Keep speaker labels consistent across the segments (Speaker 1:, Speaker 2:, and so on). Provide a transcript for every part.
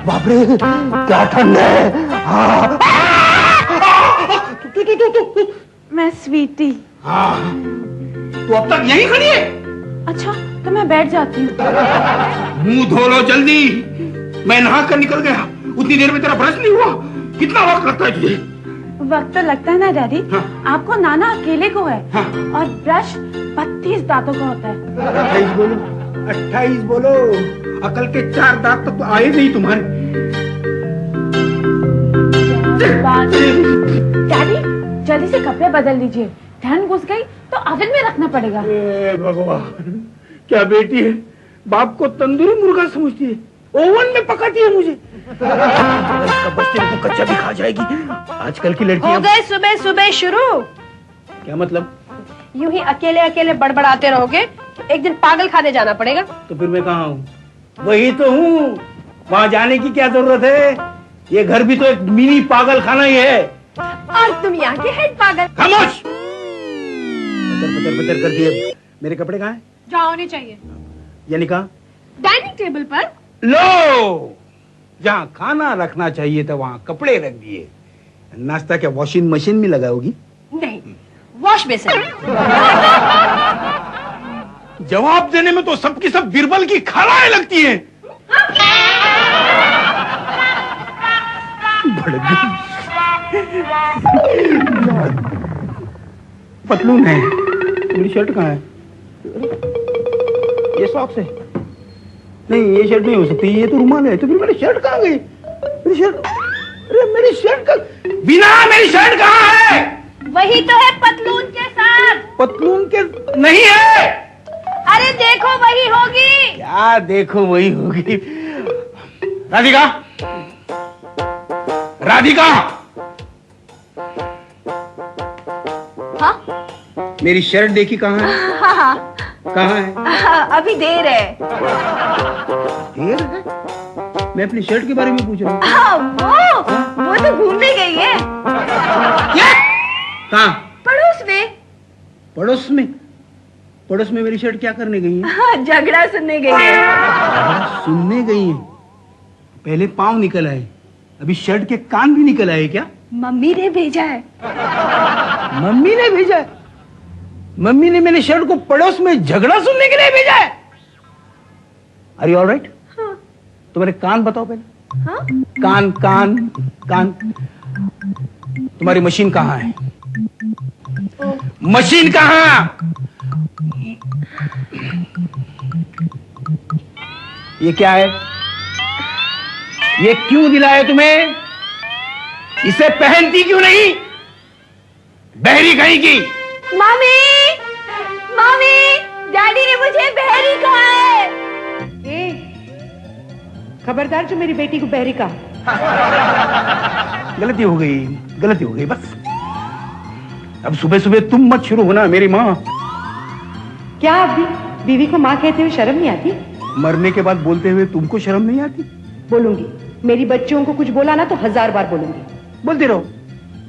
Speaker 1: बाप रे क्या ठंड है।
Speaker 2: मैं स्वीटी।
Speaker 1: हाँ तो अब तक यहीं खड़ी है?
Speaker 2: अच्छा तो मैं बैठ जाती हूँ।
Speaker 1: मुंह धो लो जल्दी, मैं नहा कर निकल गया। उतनी देर में तेरा ब्रश नहीं हुआ? कितना वक्त लगता है तुझे?
Speaker 2: वक्त तो लगता है ना डैडी।
Speaker 1: हाँ।
Speaker 2: आपको नाना अकेले को है।
Speaker 1: हाँ।
Speaker 2: और ब्रश 32 दांतों का होता है।
Speaker 1: 28 बोलो, 28 बोलो। अकल के 4 दांत तो आए नहीं तुम्हारे।
Speaker 2: डैडी जल्दी से कपड़े बदल लीजिए, ठंड घुस गई तो ओवन में रखना पड़ेगा।
Speaker 1: भगवान, क्या बेटी है, बाप को तंदूरी मुर्गा समझती है, ओवन में पकाती है मुझे। इसका बच्चे को कच्चा भी खा जाएगी। आजकल की लड़कियां
Speaker 3: हो गए सुबह सुबह शुरू।
Speaker 1: क्या मतलब?
Speaker 3: यूं ही अकेले अकेले बड़बड़ाते रहोगे तो एक दिन पागल खाने जाना पड़ेगा।
Speaker 1: तो फिर मैं कहाँ हूँ? वही तो हूँ, वहाँ जाने की क्या जरूरत है? ये घर भी तो एक मिनी पागल खाना ही है।
Speaker 3: और तुम यहाँ के हेड पागल।
Speaker 1: खामोश! पतर कर दिए। मेरे कपड़े कहाँ हैं?
Speaker 3: जहाँ होने चाहिए।
Speaker 1: यानी कहाँ?
Speaker 3: डाइनिंग टेबल पर।
Speaker 1: लो, जहाँ खाना रखना चाहिए था वहाँ कपड़े रख दिए। नाश्ता क्या वॉशिंग मशीन में लगाओगी?
Speaker 3: नहीं, वॉश बेसिन।
Speaker 1: जवाब देने में तो सबकी सब बिरबल की खालाएं लगती हैं। पतलून है, मेरी शर्ट कहाँ है? ये सॉक्स है? नहीं ये शर्ट नहीं हो सकती, ये तो रुमाल है। तो फिर मेरी शर्ट कहाँ गई? मेरी शर्ट, अरे मेरी शर्ट का बिना मेरी शर्ट कहाँ है?
Speaker 3: वही तो है पतलून के साथ।
Speaker 1: पतलून के नहीं है।
Speaker 3: अरे देखो वही होगी।
Speaker 1: क्या देखो वही होगी? राधिका, राधिका,
Speaker 3: हाँ?
Speaker 1: मेरी शर्ट देखी कहाँ है?
Speaker 3: हाँ।
Speaker 1: कहाँ है?
Speaker 3: अभी देर है।
Speaker 1: देर है? मैं अपनी शर्ट के बारे में पूछ रहा हूँ।
Speaker 3: वो तो घूमने गई है।
Speaker 1: क्या? कहाँ?
Speaker 3: पड़ोस में।
Speaker 1: पड़ोस में? पड़ोस में मेरी शर्ट क्या करने गई है?
Speaker 3: झगड़ा सुनने गई है।
Speaker 1: सुनने गई है? पहले पाँव निकल आए, अभी शर्ट के कान भी निकल आए क्या?
Speaker 3: मम्मी ने भेजा है।
Speaker 1: मम्मी ने भेजा है? मम्मी ने मेरी शर्ट को पड़ोस में झगड़ा सुनने के लिए भेजा है? Are you all right?
Speaker 3: हाँ।
Speaker 1: तो मेरे कान बताओ पहले।
Speaker 3: हाँ?
Speaker 1: कान कान कान। तुम्हारी मशीन कहाँ है? मशीन कहाँ? ये क्या है? ये क्यों दिलाया तुम्हें? इसे पहनती क्यों नहीं? बहरी कहीं की।
Speaker 3: मम्मी, मम्मी, डैडी ने मुझे बहरी कहा है।
Speaker 4: खबरदार जो मेरी बेटी को बहरी कहा।
Speaker 1: गलती हो गई, गलती हो गई बस। अब सुबह सुबह तुम मत शुरू होना मेरी माँ।
Speaker 4: क्या आप भी बीवी को माँ कहते हुए शर्म नहीं आती?
Speaker 1: मरने के बाद बोलते हुए तुमको शर्म नहीं आती?
Speaker 4: बोलूंगी, मेरी बच्चियों को कुछ बोला ना तो 1000 बार बोलूंगी।
Speaker 1: बोलती रहो,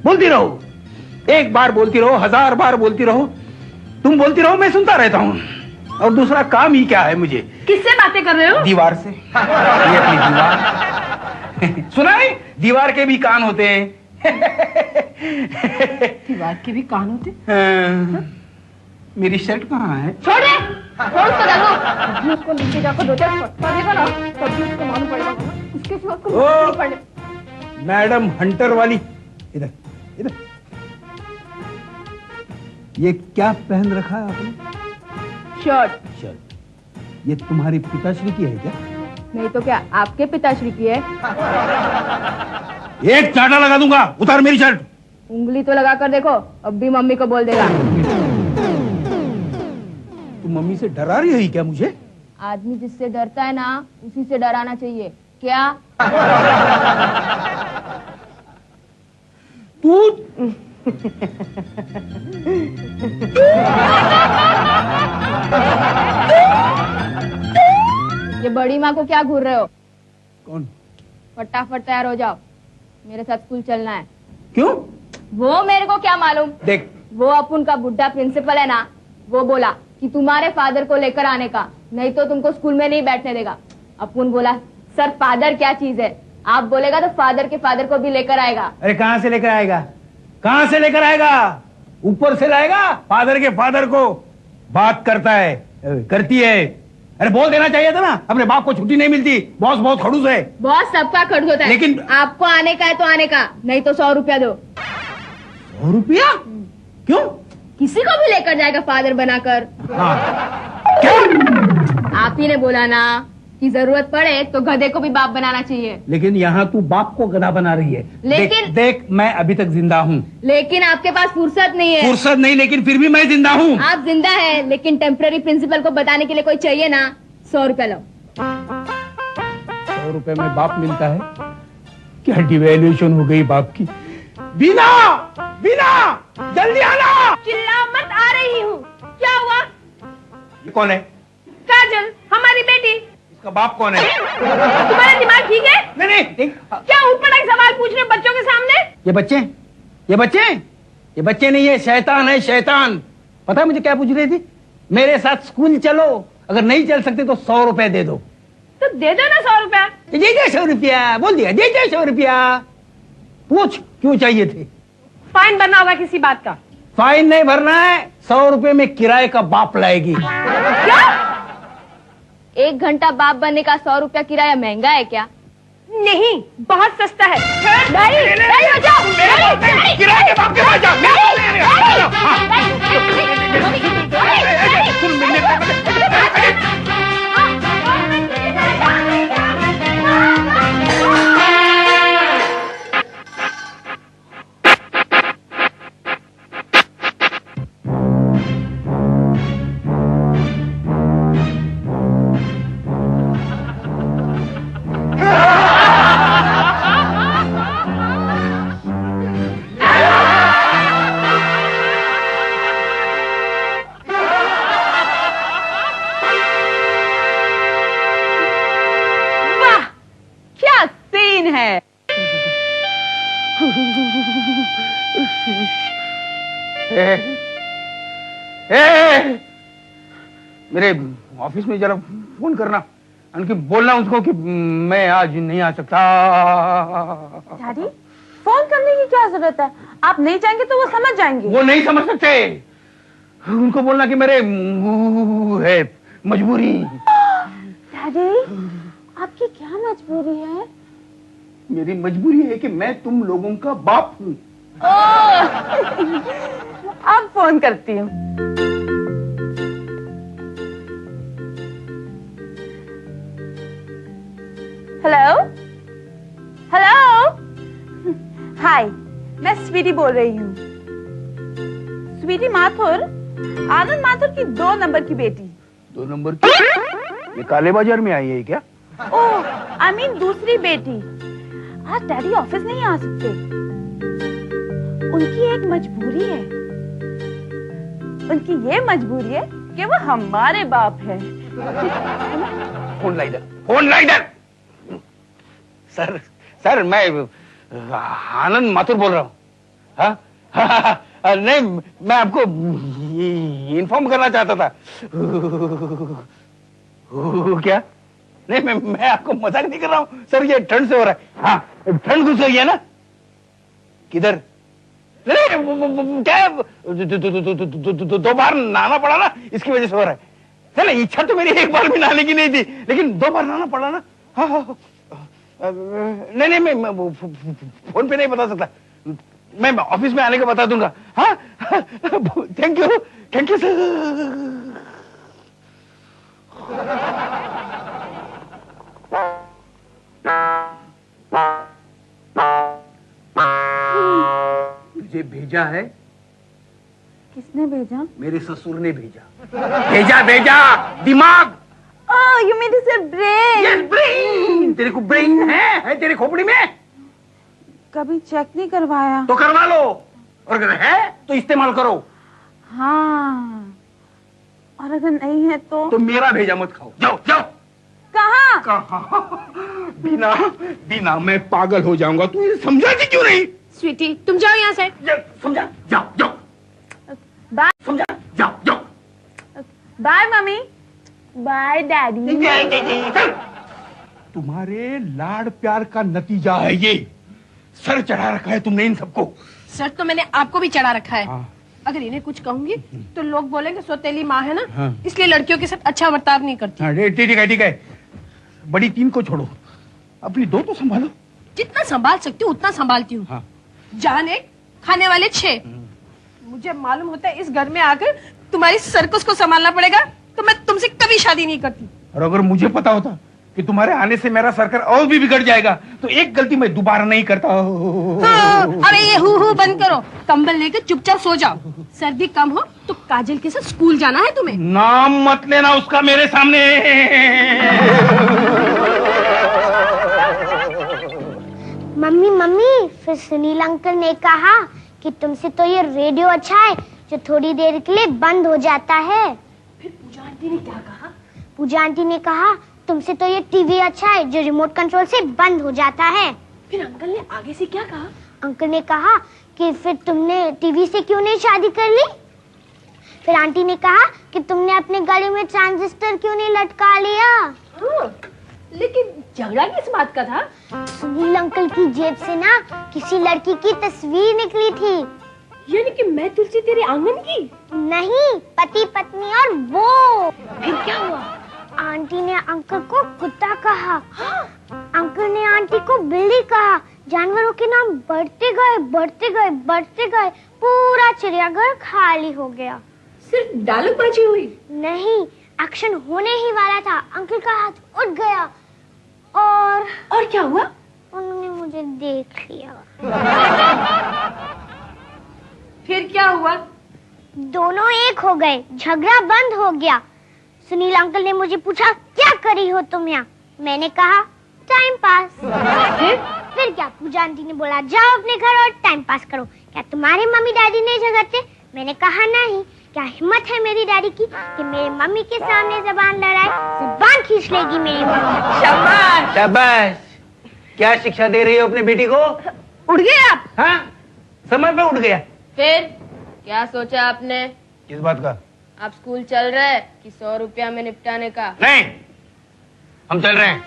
Speaker 1: बोलती रहो। एक बार बोलती रहो, 1000 बार बोलती रहो। तुम बोलती रहो, मैं सुनता रहता हूँ। और दूसरा काम ही क्या है मुझे?
Speaker 3: किससे बातें कर रहे हो?
Speaker 1: दीवार से। ये अपनी दीवार। सुना है? दीवार के भी कान होते हैं।
Speaker 4: दीवार के भी कान होते?
Speaker 1: मेरी शर्ट कहाँ है?
Speaker 3: छोड़ दे, छोड़ उसको डालो। अभी उसको नीचे जाकर 2-4 फटका देगा ना, तभी उसको मालूम पड़ेगा। उसके सिवा उसको मालूम नहीं पड़ेगा।
Speaker 1: मैडम हंटर वाली, इधर इधर। ये क्या पहन रखा है आपने?
Speaker 3: शर्ट।
Speaker 1: शर्ट। ये तुम्हारी पिताश्री की है क्या?
Speaker 3: नहीं तो क्या आपके पिताश्री की है?
Speaker 1: एक चाटा लगा दूंगा, उतार मेरी शर्ट।
Speaker 3: उंगली तो लगा कर देखो, अब भी मम्मी को बोल देगा।
Speaker 1: तुम मम्मी से डरा रही है क्या मुझे?
Speaker 3: आदमी जिससे डरता है ना, उसी से डराना चाहिए। क्या?
Speaker 1: तू
Speaker 3: ये बड़ी माँ को क्या घूर रहे हो?
Speaker 1: कौन?
Speaker 3: फटाफट तैयार हो जाओ, मेरे साथ स्कूल चलना है।
Speaker 1: क्यों?
Speaker 3: वो मेरे को क्या मालूम?
Speaker 1: देख,
Speaker 3: वो अपुन का बुड्ढा प्रिंसिपल है ना, वो बोला कि तुम्हारे फादर को लेकर आने का, नहीं तो तुमको स्कूल में नहीं बैठने देगा। अपुन बोला सर फादर क्या चीज है, आप बोलेगा तो फादर के फादर को भी लेकर आएगा।
Speaker 1: अरे कहाँ से लेकर आएगा, कहाँ से लेकर आएगा? ऊपर से लाएगा फादर के फादर को। बात करता है, करती है। अरे बोल देना चाहिए था ना, अपने बाप को छुट्टी नहीं मिलती, बॉस बहुत खड़ूस है।
Speaker 3: बॉस सबका खड़ूस होता है,
Speaker 1: लेकिन
Speaker 3: आपको आने का है तो आने का, नहीं तो 100 रुपया दो।
Speaker 1: 100 रुपया? क्यों?
Speaker 3: किसी को भी लेकर जाएगा फादर बनाकर।
Speaker 1: हाँ। क्या?
Speaker 3: आप ही ने बोला ना कि जरूरत पड़े तो गधे को भी बाप बनाना चाहिए।
Speaker 1: लेकिन यहाँ तू बाप को गधा बना रही है।
Speaker 3: लेकिन
Speaker 1: देख मैं अभी तक जिंदा हूँ।
Speaker 3: लेकिन आपके पास फुर्सत नहीं है।
Speaker 1: फुर्सत नहीं, लेकिन फिर भी मैं जिंदा हूँ।
Speaker 3: आप जिंदा है, लेकिन टेम्पररी प्रिंसिपल को बताने के लिए कोई चाहिए ना। 100 रुपया लो।
Speaker 1: 100 रुपए में बाप मिलता है? क्या डिवैल्यूएशन हो गई बाप की। बीना, बीना, जल्दी आना।
Speaker 2: चिल्ला मत, आ रही हूँ। क्या हुआ?
Speaker 1: ये कौन है?
Speaker 2: काजल, हमारी बेटी।
Speaker 1: इसका बाप कौन है?
Speaker 2: तुम्हारा दिमाग ठीक है?
Speaker 1: नहीं नहीं,
Speaker 2: क्या ऊटपटांग सवाल पूछ रहे हो बच्चों के सामने?
Speaker 1: ये बच्चे, ये बच्चे, ये बच्चे नहीं, ये शैतान है, शैतान। पता है मुझे क्या पूछ रही थी? मेरे साथ स्कूल चलो, अगर नहीं चल सकते तो 100 रुपए दे दो।
Speaker 2: तो दे दो ना 100 रुपया।
Speaker 1: दे दे 100 रुपया, बोल दिया दे दे 100 रुपया। पूछ क्यों चाहिए थे?
Speaker 2: फाइन भरना होगा किसी बात का।
Speaker 1: फाइन नहीं भरना है, 100 रुपए में किराए का बाप लाएगी।
Speaker 2: क्या?
Speaker 3: 1 घंटा बाप बनने का 100 रुपया किराया महंगा है क्या?
Speaker 2: नहीं, बहुत सस्ता है।
Speaker 3: नहीं, बचाओ।
Speaker 1: किराए के बाप के पास जा। मेरे ऑफिस में जरा फोन करना, उनकी बोलना उसको कि मैं आज नहीं आ सकता।
Speaker 2: डैडी, फोन करने की क्या जरूरत है? आप नहीं जाएंगे तो वो समझ जाएंगे।
Speaker 1: वो नहीं समझ सकते, उनको बोलना कि मेरे है मजबूरी।
Speaker 2: डैडी, आपकी क्या मजबूरी है?
Speaker 1: मेरी मजबूरी है कि मैं तुम लोगों का बाप हूँ।
Speaker 2: अब फोन करती हूँ। हेलो, हेलो, हाय, मैं स्वीटी बोल रही हूँ। स्वीटी माथुर, आनंद माथुर की 2 नंबर की बेटी।
Speaker 1: 2 नंबर की? ये काले बाजार में आई है क्या?
Speaker 2: ओह, आई मीन दूसरी बेटी। आज डैडी ऑफिस नहीं आ सकते, उनकी एक मजबूरी है। उनकी ये मजबूरी है कि वो हमारे बाप है।
Speaker 1: Phone lidar, phone lidar. Sir, sir मैं आनंद माथुर बोल रहा हूँ। हाँ, नहीं मैं आपको इन्फॉर्म करना चाहता था। क्या? नहीं मैं आपको मजाक नहीं कर रहा हूँ सर, ये ठंड से हो रहा है। हाँ, ठंड घुस गई है ना। किधर? नहीं क्या, 2 बार नहाना पड़ा ना, इसकी वजह से हो रहा है। चले, इच्छा तो मेरी 1 बार भी नहाने की नहीं थी, लेकिन 2 बार नहाना पड़ा ना। हाँ, नहीं मैं फोन पे नहीं बता सकता, मैं ऑफिस में आने का बता दूंगा। हाँ, थैंक यू सर। तुझे भेजा है?
Speaker 2: किसने भेजा?
Speaker 1: मेरे ससुर ने भेजा। भेजा दिमाग।
Speaker 2: ओह, यू मीन टू से ब्रेन?
Speaker 1: Yes, brain. तेरे को ब्रेन है तेरे खोपड़ी में?
Speaker 2: कभी चेक नहीं करवाया।
Speaker 1: तो करवा लो, और अगर है तो इस्तेमाल करो।
Speaker 2: हाँ, और अगर नहीं है तो
Speaker 1: मेरा भेजा मत खाओ, जाओ जाओ।
Speaker 2: कहाँ?
Speaker 1: बिना मैं पागल हो जाऊंगा, तू ये समझाती क्यों नहीं?
Speaker 2: स्वीटी, तुम जाओ यहाँ से।
Speaker 1: समझा, जाओ
Speaker 2: बाय।
Speaker 1: समझा, जाओ।
Speaker 2: Bye mummy, bye daddy.
Speaker 1: तुम्हारे लाड़ प्यार का नतीजा है ये। सर चढ़ा रखा है तुमने इन सबको।
Speaker 5: सर तो मैंने आपको भी चढ़ा रखा है।
Speaker 1: हाँ।
Speaker 5: अगर इन्हें कुछ कहूंगी तो लोग बोलेंगे सौतेली माँ है ना,
Speaker 1: हाँ।
Speaker 5: इसलिए लड़कियों के साथ अच्छा बर्ताव नहीं करती।
Speaker 1: हाँ, ठीक है ठीक है। बड़ी तीन को छोड़ो, अपनी दो तो संभालो।
Speaker 5: जितना संभाल सकती हूँ उतना संभालती हूँ।
Speaker 1: हाँ।
Speaker 5: जान एक, खाने वाले 6। मुझे मालूम होता है इस घर में आकर तुम्हारी सर्कस को संभालना पड़ेगा, तो मैं तुमसे कभी शादी नहीं करती।
Speaker 1: और अगर मुझे पता होता कि तुम्हारे आने से मेरा सर्कल और भी बिगड़ जाएगा तो एक गलती मैं दोबारा नहीं करता।
Speaker 5: हाँ, अरे ये हु बंद करो, कंबल लेकर चुपचाप सो जाओ। सर्दी कम हो तो काजल के साथ स्कूल जाना है तुम्हें।
Speaker 1: नाम मत लेना उसका मेरे सामने।
Speaker 6: मम्मी मम्मी, फिर सुनील अंकल ने कहा कि तुमसे तो ये रेडियो अच्छा है जो थोड़ी देर के लिए बंद हो जाता है।
Speaker 5: फिर पूजा आंटी ने क्या कहा?
Speaker 6: पूजा आंटी ने कहा तुमसे तो ये टीवी अच्छा है जो रिमोट कंट्रोल से बंद हो जाता है।
Speaker 5: फिर अंकल ने आगे से क्या कहा?
Speaker 6: अंकल ने कहा कि फिर तुमने टीवी से क्यों नहीं शादी कर ली। फिर आंटी ने कहा कि तुमने अपने गले में ट्रांजिस्टर क्यों नहीं लटका लिया।
Speaker 5: हाँ, लेकिन झगड़ा किस बात का था?
Speaker 6: सुनील अंकल की जेब से ना किसी लड़की की तस्वीर निकली थी।
Speaker 5: यानी कि मैं तुलसी तेरे आंगन की?
Speaker 6: नहीं, पति पत्नी और वो।
Speaker 5: फिर क्या हुआ?
Speaker 6: आंटी ने अंकल को कुत्ता कहा। हाँ? अंकल ने आंटी को बिल्ली कहा। जानवरों के नाम बढ़ते गए बढ़ते गए बढ़ते गए, पूरा चिड़ियाघर खाली हो गया।
Speaker 5: सिर्फ डायलॉगबाजी हुई?
Speaker 6: नहीं, एक्शन होने ही वाला था। अंकल का हाथ उठ गया और
Speaker 5: क्या हुआ?
Speaker 6: उन्होंने मुझे देख लिया।
Speaker 5: फिर क्या हुआ?
Speaker 6: दोनों एक हो गए, झगड़ा बंद हो गया। सुनील अंकल ने मुझे पूछा क्या करी हो तुम यहाँ। मैंने कहा टाइम पास। फिर क्या, पूजा आंटी ने बोला जाओ अपने घर और टाइम पास करो। क्या तुम्हारे मम्मी डैडी नहीं झगड़ते? मैंने कहा नहीं। क्या हिम्मत है मेरी डैडी की कि मेरे मम्मी के सामने जबान लड़ाए, जबान खींच लेगी मेरी मम्मी।
Speaker 1: शाबाश शाबाश। क्या शिक्षा दे रही हो अपनी बेटी को?
Speaker 5: उड़ गए आप?
Speaker 1: हाँ, समय पे उठ गया।
Speaker 3: फिर क्या सोचा आपने?
Speaker 1: किस बात का?
Speaker 3: आप स्कूल चल रहे हैं कि 100 रुपया में निपटाने का?
Speaker 1: नहीं, हम चल रहे हैं।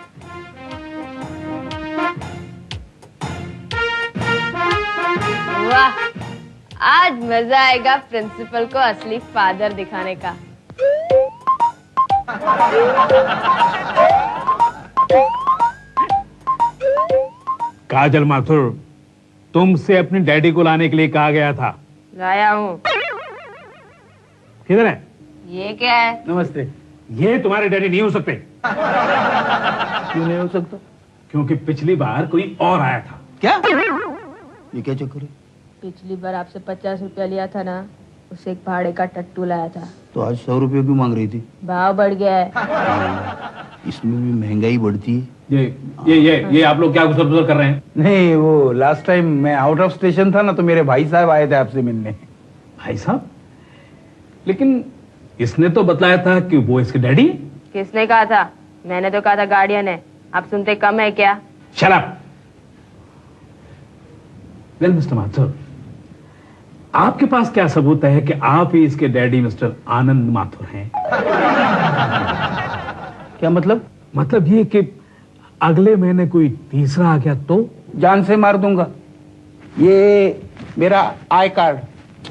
Speaker 3: वाह, आज मजा आएगा प्रिंसिपल को असली फादर दिखाने का।
Speaker 7: काजल माथुर, तुमसे अपने डैडी को लाने के लिए कहा गया था।
Speaker 3: लाया हूँ।
Speaker 7: किधर है?
Speaker 3: ये क्या है?
Speaker 1: नमस्ते।
Speaker 7: ये तुम्हारे डैडी नहीं हो सकते।
Speaker 1: क्यों नहीं हो सकता?
Speaker 7: क्योंकि पिछली बार कोई और आया था।
Speaker 1: क्या? ये क्या चक्कर है?
Speaker 3: पिछली बार आपसे 50 रुपया लिया था ना, उसे एक भाड़े का टट्टू लाया था।
Speaker 1: तो आज 100 रुपये क्यों मांग रही थी?
Speaker 3: भाव बढ़ गया है।
Speaker 1: इसमें भी महंगाई बढ़ती है।
Speaker 7: ये आप लोग क्या गुजर कर रहे हैं?
Speaker 1: नहीं, वो लास्ट टाइम मैं आउट ऑफ स्टेशन था ना, तो मेरे भाई साहब आए थे आपसे मिलने।
Speaker 7: भाई साहब? लेकिन इसने तो बतलाया था कि वो इसके डैडी।
Speaker 3: किसने कहा था? मैंने तो कहा था गार्डियन है। आप सुनते कम है क्या?
Speaker 7: Shut up. Well mister Mathur, आपके पास क्या सबूत है कि आप ही इसके डैडी मिस्टर आनंद माथुर हैं?
Speaker 1: क्या मतलब?
Speaker 7: मतलब ये कि अगले महीने कोई तीसरा आ गया तो?
Speaker 1: जान से मार दूंगा। ये मेरा आई कार्ड,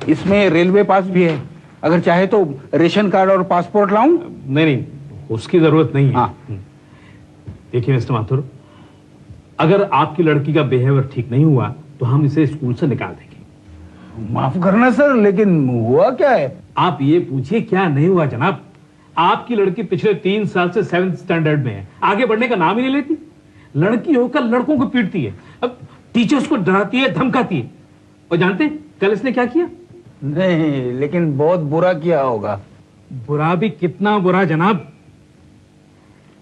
Speaker 1: इसमें रेलवे पास भी है। अगर चाहे तो रेशन कार्ड और पासपोर्ट लाऊं?
Speaker 7: नहीं, उसकी जरूरत नहीं है।
Speaker 1: हाँ।
Speaker 7: देखिए मिस्टर माथुर, अगर आपकी लड़की का बिहेवियर ठीक नहीं हुआ तो हम इसे स्कूल से निकाल देंगे।
Speaker 1: माफ करना सर, लेकिन हुआ क्या है?
Speaker 7: आप ये पूछिए क्या नहीं हुआ जनाब। आपकी लड़की पिछले 3 साल से 7th स्टैंडर्ड में है, आगे बढ़ने का नाम ही नहीं लेती। लड़की होकर लड़कों को पीटती है, अब टीचर्स को डराती है, धमकाती है। और जानते हैं कल इसने क्या किया?
Speaker 1: नहीं, लेकिन बहुत बुरा किया होगा।
Speaker 7: बुरा भी कितना बुरा जनाब।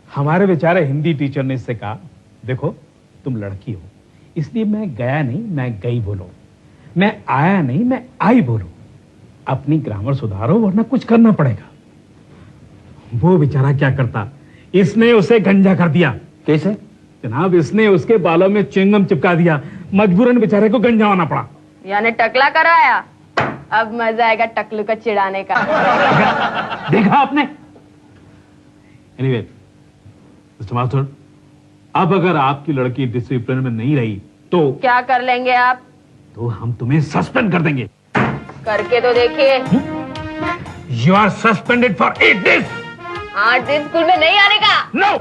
Speaker 7: हमारे बेचारे हिंदी टीचर ने इससे कहा, देखो तुम लड़की हो, इसलिए मैं गया नहीं मैं गई बोलो, मैं आया नहीं मैं आई बोलो। अपनी ग्रामर सुधारो वरना कुछ करना पड़ेगा। वो बेचारा क्या करता, इसने उसे गंजा कर दिया।
Speaker 1: कैसे?
Speaker 7: जनाब, इसने उसके बालों में च्युइंगम चिपका दिया, मजबूरन बेचारे को गंजा होना पड़ा।
Speaker 3: यानी टकला कराया? अब मजा आएगा टकलू को चिढ़ाने का।
Speaker 7: देखा आपने? एनीवे, मिस्टर माथुर, अब अगर आपकी लड़की डिसिप्लिन में नहीं रही तो
Speaker 3: क्या कर लेंगे आप?
Speaker 7: तो हम तुम्हें सस्पेंड कर देंगे।
Speaker 3: करके तो देखिए।
Speaker 7: You are suspended for 8 days।
Speaker 3: 8 दिन स्कूल में नहीं आने का।
Speaker 7: नो।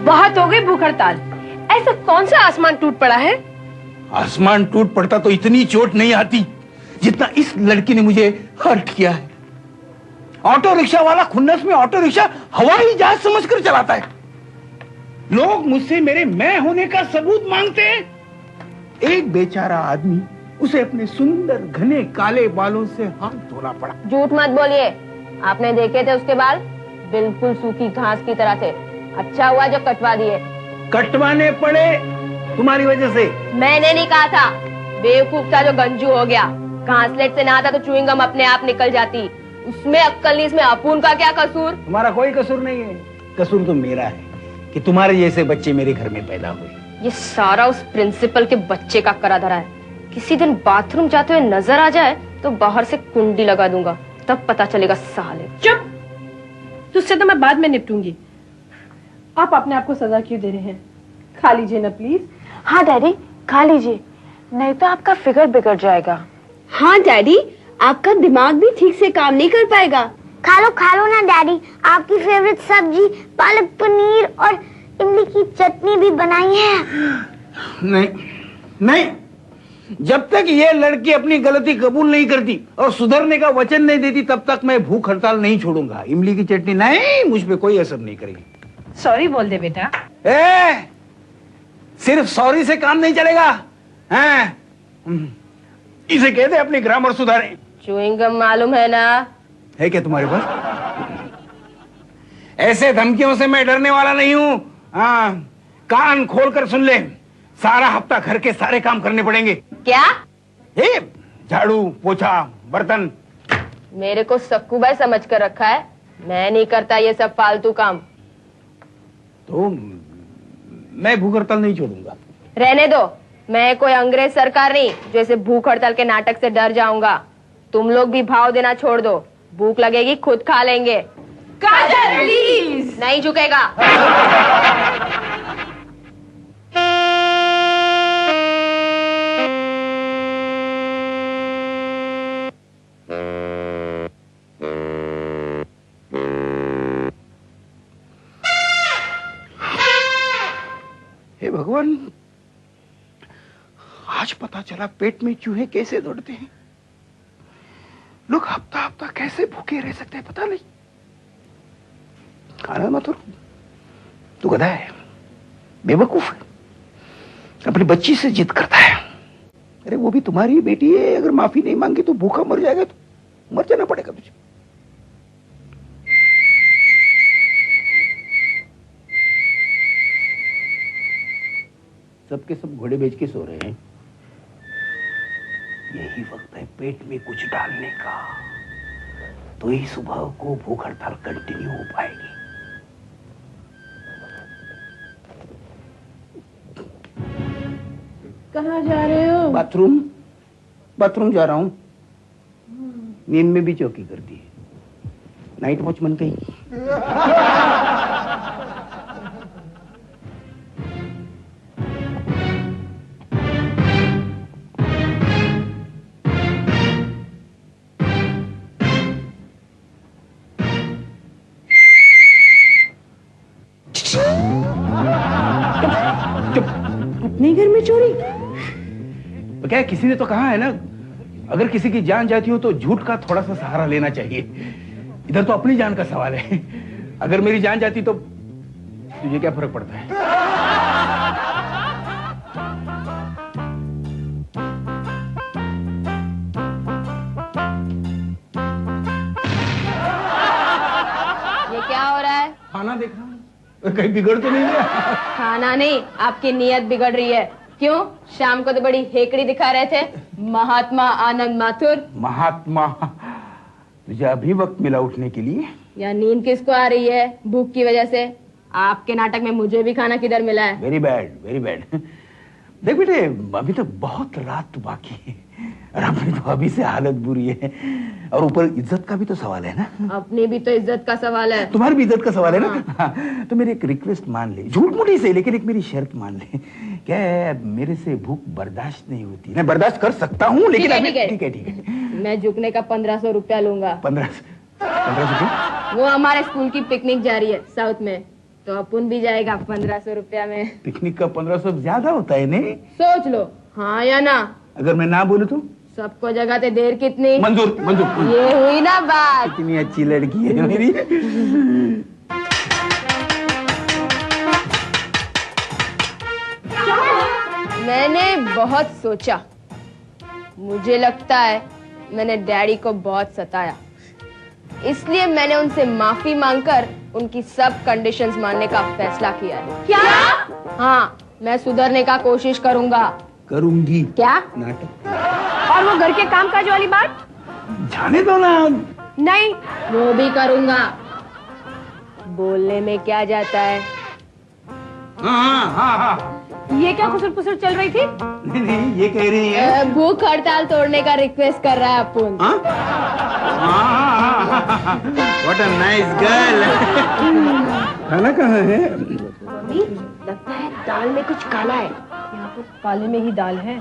Speaker 5: बहुत हो गई भूख हड़ताल। ऐसा कौन सा आसमान टूट पड़ा है?
Speaker 1: आसमान टूट पड़ता तो इतनी चोट नहीं आती जितना इस लड़की ने मुझे हर्ट किया है। ऑटो रिक्शा वाला खुन्नस में ऑटो रिक्शा हवाई जहाज समझकर चलाता है। लोग मुझसे मेरे मैं होने का सबूत मांगते हैं। एक बेचारा आदमी, उसे अपने सुंदर घने काले बालों से हाथ धोना पड़ा।
Speaker 3: झूठ मत बोलिए, आपने देखे थे उसके बाल? बिल्कुल सूखी घास की तरह थे। अच्छा हुआ जो कटवा दिए।
Speaker 1: कटवाने पड़े तुम्हारी वजह से।
Speaker 3: मैंने नहीं कहा था, बेवकूफ था जो गंजू हो गया। घासलेट से नहाता तो च्युइंगम अपने आप निकल जाती। उसमें अक्कल नहीं, इसमें अपून का क्या कसूर?
Speaker 1: तुम्हारा कोई कसूर नहीं है, कसूर तो मेरा है कि तुम्हारे जैसे बच्चे मेरे घर में पैदा हुए।
Speaker 3: ये सारा उस प्रिंसिपल के बच्चे का करा धरा है। किसी दिन बाथरूम जाते हुए नजर आ जाए तो बाहर से कुंडी लगा दूंगा, तब पता चलेगा साले।
Speaker 5: चुप, तुझसे तो मैं बाद में निपटूंगी। आप अपने आप को सजा क्यों दे रहे हैं? खा लीजिए ना प्लीज।
Speaker 2: हाँ डैडी, खा लीजिए, नहीं तो आपका फिगर बिगड़ जाएगा।
Speaker 3: हाँ डैडी, आपका दिमाग भी ठीक से काम नहीं कर पाएगा।
Speaker 6: खा लो ना डैडी, आपकी फेवरेट सब्जी पालक पनीर और इमली की चटनी भी बनाई है।
Speaker 1: नहीं नहीं, जब तक ये लड़की अपनी गलती कबूल नहीं करती और सुधरने का वचन नहीं देती तब तक मैं भूख हड़ताल नहीं छोड़ूंगा। इमली की चटनी नहीं, मुझ पे कोई असर नहीं करेगी।
Speaker 5: सॉरी बोल दे बेटा।
Speaker 1: सिर्फ सॉरी से काम नहीं चलेगा। इसे कहते अपनी ग्रामर सुधारें।
Speaker 3: च्युइंगम मालूम है ना?
Speaker 1: है क्या तुम्हारे पास? ऐसे धमकियों से मैं डरने वाला नहीं हूँ। कान खोलकर सुन ले, सारा हफ्ता घर के सारे काम करने पड़ेंगे।
Speaker 3: क्या?
Speaker 1: झाड़ू पोछा बर्तन।
Speaker 3: मेरे को सक्कू भाई समझ कर रखा है, मैं नहीं करता ये सब फालतू काम।
Speaker 1: तो मैं भूख हड़ताल नहीं छोड़ूंगा।
Speaker 3: रहने दो, मैं कोई अंग्रेज सरकार नहीं जो ऐसे भूख हड़ताल के नाटक से डर जाऊंगा। तुम लोग भी भाव देना छोड़ दो, भूख लगेगी खुद खा लेंगे।
Speaker 5: काजल प्लीज।
Speaker 3: नहीं झुकेगा।
Speaker 1: हे भगवान, आज पता चला पेट में चूहे कैसे दौड़ते हैं। लोग हफ्ता हफ्ता कैसे भूखे रह सकते हैं पता नहीं। खाना मत, तू गधा है, बेवकूफ है, अपनी बच्ची से जिद करता है। अरे वो भी तुम्हारी बेटी है, अगर माफी नहीं मांगी तो भूखा मर जाएगा, तो मर जाना पड़ेगा तुझे। सबके सब घोड़े बेच के सो रहे हैं। यही वक्त है पेट में कुछ डालने का, तो ही सुबह को भूख हड़ताल कंटिन्यू हो पाएगी।
Speaker 5: कहाँ जा रहे हो?
Speaker 1: बाथरूम जा रहा हूं। नींद में भी चौकी कर दी, नाइट वॉचमैन कहीं।
Speaker 5: अपने घर में चोरी?
Speaker 1: तो क्या किसी ने तो कहा है ना, अगर किसी की जान जाती हो तो झूठ का थोड़ा सा सहारा लेना चाहिए। इधर तो अपनी जान का सवाल है। अगर मेरी जान जाती तो तुझे क्या फर्क पड़ता है?
Speaker 3: ये क्या हो रहा है?
Speaker 1: खाना देख रहा हूं, कहीं बिगड़ तो नहीं गया?
Speaker 3: खाना नहीं, आपकी नीयत बिगड़ रही है। क्यों? शाम को तो बड़ी हेकड़ी दिखा रहे थे महात्मा आनंद माथुर।
Speaker 1: महात्मा तुझे अभी वक्त मिला उठने के लिए?
Speaker 3: या नींद किसको आ रही है? भूख की वजह से। आपके नाटक में मुझे भी खाना किधर मिला है?
Speaker 1: Very bad, very bad. देख बेटे, अभी तो बहुत रात बाकी है और अपनी तो अभी से हालत बुरी है, और ऊपर इज्जत का भी तो सवाल है ना।
Speaker 3: अपनी भी तो इज्जत का सवाल है।
Speaker 1: तुम्हारी भी इज्जत का सवाल है ना। हाँ, तो मेरी एक रिक्वेस्ट मान ले, झूठ मूठी से, लेकिन एक मेरी शर्त मान ले। क्या है, मेरे से भूख बर्दाश्त नहीं होती। मैं बर्दाश्त कर सकता हूँ, लेकिन ठीक है।
Speaker 3: मैं झुकने का 1500 रुपया लूंगा।
Speaker 1: 1500 रुपये?
Speaker 3: वो हमारे स्कूल की पिकनिक जा रही है साउथ में, तो अपन भी जाएगा 1500 रुपया में।
Speaker 1: पिकनिक का 1500 ज्यादा होता है ने?
Speaker 3: सोच लो, हाँ या ना।
Speaker 1: अगर मैं ना बोलूं तो?
Speaker 3: सबको जगह ते देर कितनी?
Speaker 1: मंजूर, मंजूर।
Speaker 3: ये हुई ना बात।
Speaker 1: कितनी अच्छी लड़की है मेरी।
Speaker 3: मैंने बहुत सोचा, मुझे लगता है मैंने डैडी को बहुत सताया, इसलिए मैंने उनसे माफी मांगकर उनकी सब कंडीशंस मानने का फैसला किया है।
Speaker 5: क्या?
Speaker 3: हाँ, मैं सुधरने का कोशिश करूंगा।
Speaker 1: करूंगी?
Speaker 3: क्या?
Speaker 1: नाटक।
Speaker 5: और वो घर के कामकाज वाली बात?
Speaker 1: जाने दो ना।
Speaker 5: नहीं,
Speaker 3: वो भी करूंगा। बोलने में क्या जाता है?
Speaker 1: हाँ।
Speaker 5: ये क्या खुसर पुसर चल रही थी?
Speaker 1: नहीं, ये कह रही है
Speaker 3: भूख हड़ताल तोड़ने का रिक्वेस्ट कर रहा है अपुन।
Speaker 1: What a nice girl. खाना कहाँ है?
Speaker 5: लगता है दाल में कुछ काला है। यहाँ तो काले में ही दाल है।